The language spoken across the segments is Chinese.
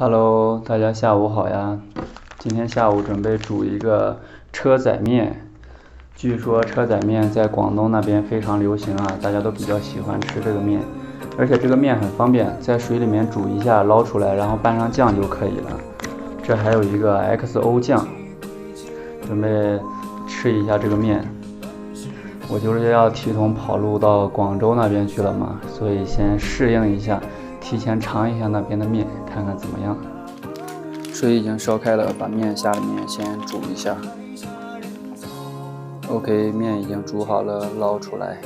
Hello，大家下午好呀！今天下午准备煮一个车仔面。据说车仔面在广东那边非常流行啊，大家都比较喜欢吃这个面，而且这个面很方便，在水里面煮一下，捞出来，然后拌上酱就可以了。这还有一个 XO 酱，准备吃一下这个面。我就是要提桶跑路到广州那边去了嘛，所以先适应一下，提前尝一下那边的面，看看怎么样。水已经烧开了，把面下里面先煮一下。OK， 面已经煮好了，捞出来。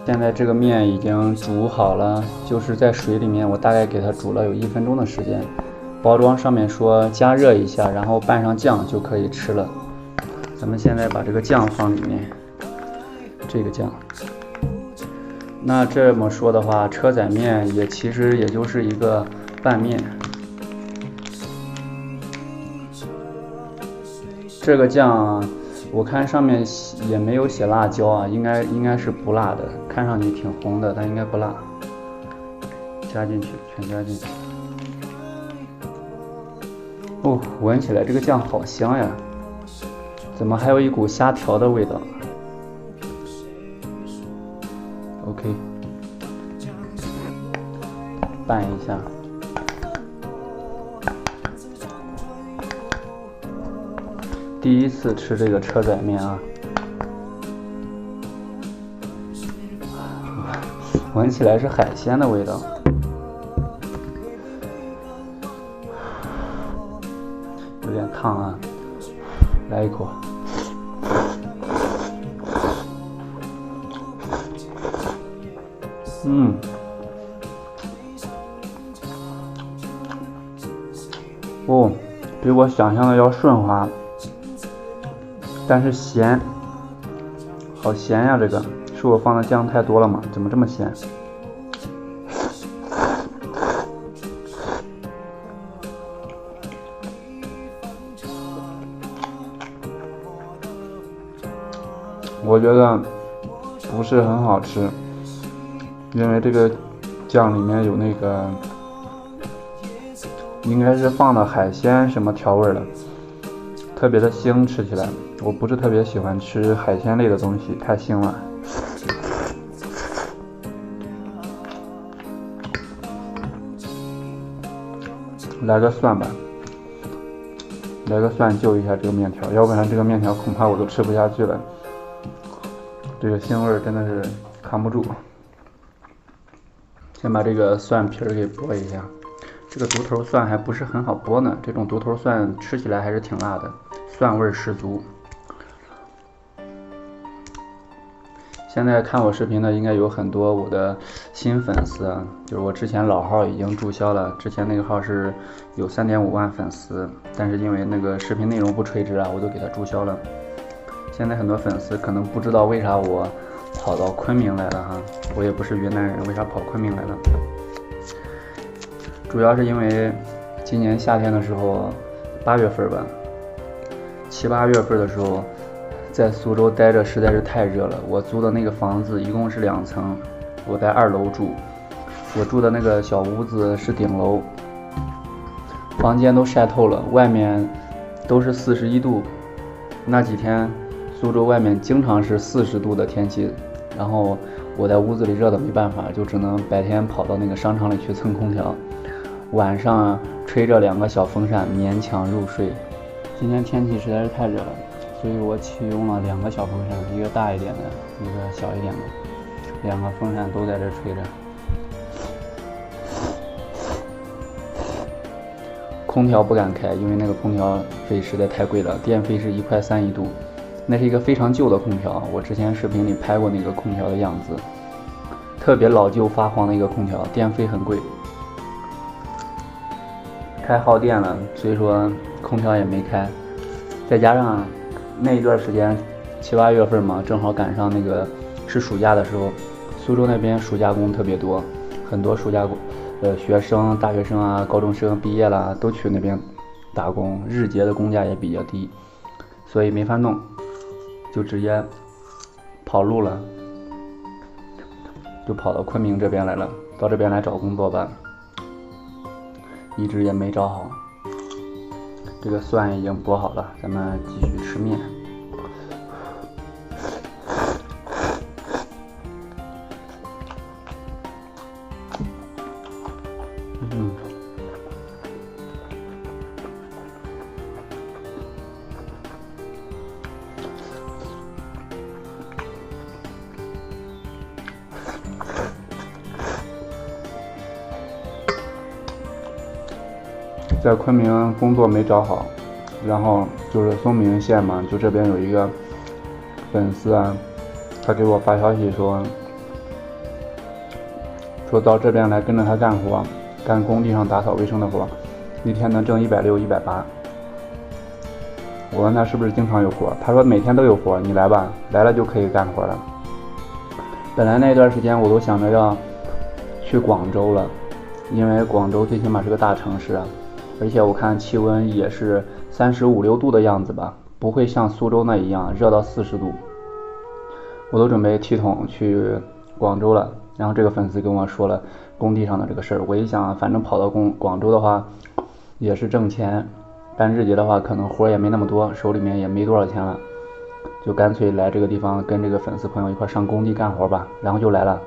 现在这个面已经煮好了，就是在水里面，我大概给它煮了有1分钟的时间。包装上面说加热一下，然后拌上酱就可以吃了。咱们现在把这个酱放里面，这个酱。那这么说的话，车仔面其实也就是一个拌面。这个酱我看上面也没有写辣椒啊，应该是不辣的，看上去挺红的，但应该不辣。加进去，全加进去。哦，闻起来这个酱好香呀！怎么还有一股虾条的味道 ？OK， 拌一下。第一次吃这个车仔面啊，闻起来是海鲜的味道。有点烫啊，来一口。哦，比我想象的要顺滑，但是咸，好咸呀！这个是我放的酱太多了吗？怎么这么咸？我觉得不是很好吃，因为这个酱里面有那个应该是放的海鲜什么调味的，特别的腥，吃起来我不是特别喜欢吃海鲜类的东西，太腥了。来个蒜吧，来个蒜救一下这个面条，要不然这个面条恐怕我都吃不下去了。这个腥味真的是扛不住。先把这个蒜皮给剥一下，这个独头蒜还不是很好剥呢，这种独头蒜吃起来还是挺辣的，蒜味十足。现在看我视频的应该有很多我的新粉丝啊，就是我之前老号已经注销了，之前那个号是有3.5万粉丝，但是因为那个视频内容不垂直啊，我都给它注销了。现在很多粉丝可能不知道为啥我跑到昆明来了哈，我也不是云南人，为啥跑昆明来了？主要是因为今年夏天的时候，8月份吧，7、8月份的时候，在苏州待着实在是太热了。我租的那个房子一共是2层，我在2楼住，我住的那个小屋子是顶楼，房间都晒透了，外面都是41度。那几天苏州外面经常是40度的天气，然后我在屋子里热的没办法，就只能白天跑到那个商场里去蹭空调，晚上吹着2个小风扇勉强入睡。今天天气实在是太热了，所以我启用了2个小风扇，一个大一点的，一个小一点的，2个风扇都在这吹着。空调不敢开，因为那个空调费实在太贵了，电费是1块3一度。那是一个非常旧的空调，我之前视频里拍过那个空调的样子，特别老旧发黄的一个空调，电费很贵，太耗电了，所以说空调也没开。再加上那一段时间7、8月份嘛，正好赶上那个是暑假的时候，苏州那边暑假工特别多，很多暑假工学生、大学生啊、高中生毕业了都去那边打工，日结的工价也比较低，所以没法弄，就直接跑路了，就跑到昆明这边来了，到这边来找工作吧。一直也没找好。这个蒜已经剥好了，咱们继续吃面。在昆明工作没找好，然后就是松明县嘛，就这边有一个粉丝啊，他给我发消息说到这边来跟着他干活，干工地上打扫卫生的活，一天能挣160、180。我问他是不是经常有活，他说每天都有活，你来吧，来了就可以干活了。本来那段时间我都想着要去广州了，因为广州最起码是个大城市啊。而且我看气温也是35、6度的样子吧，不会像苏州那一样热到40度。我都准备提桶去广州了，然后这个粉丝跟我说了工地上的这个事儿。我一想，反正跑到广州的话也是挣钱，干日结的话可能活也没那么多，手里面也没多少钱了，就干脆来这个地方跟这个粉丝朋友一块上工地干活吧，然后就来了。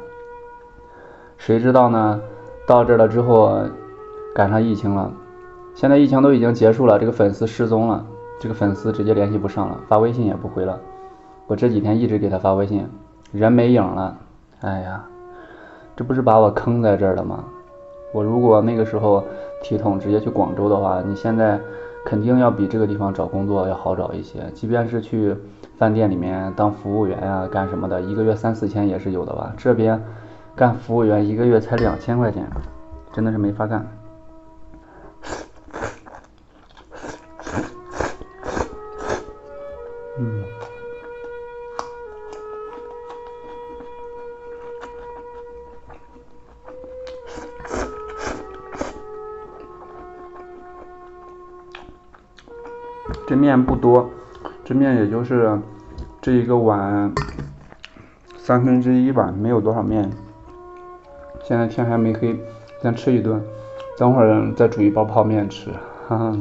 谁知道呢，到这儿了之后赶上疫情了。现在疫情都已经结束了，这个粉丝失踪了，这个粉丝直接联系不上了，发微信也不回了。我这几天一直给他发微信，人没影了。哎呀，这不是把我坑在这儿了吗？我如果那个时候提桶直接去广州的话，你现在肯定要比这个地方找工作要好找一些，即便是去饭店里面当服务员啊干什么的，一个月3、4千也是有的吧。这边干服务员一个月才2000块钱，真的是没法干。这面不多，这面也就是这一个碗1/3吧，没有多少面。现在天还没黑，先吃一顿，等会儿再煮一包泡面吃，哈哈。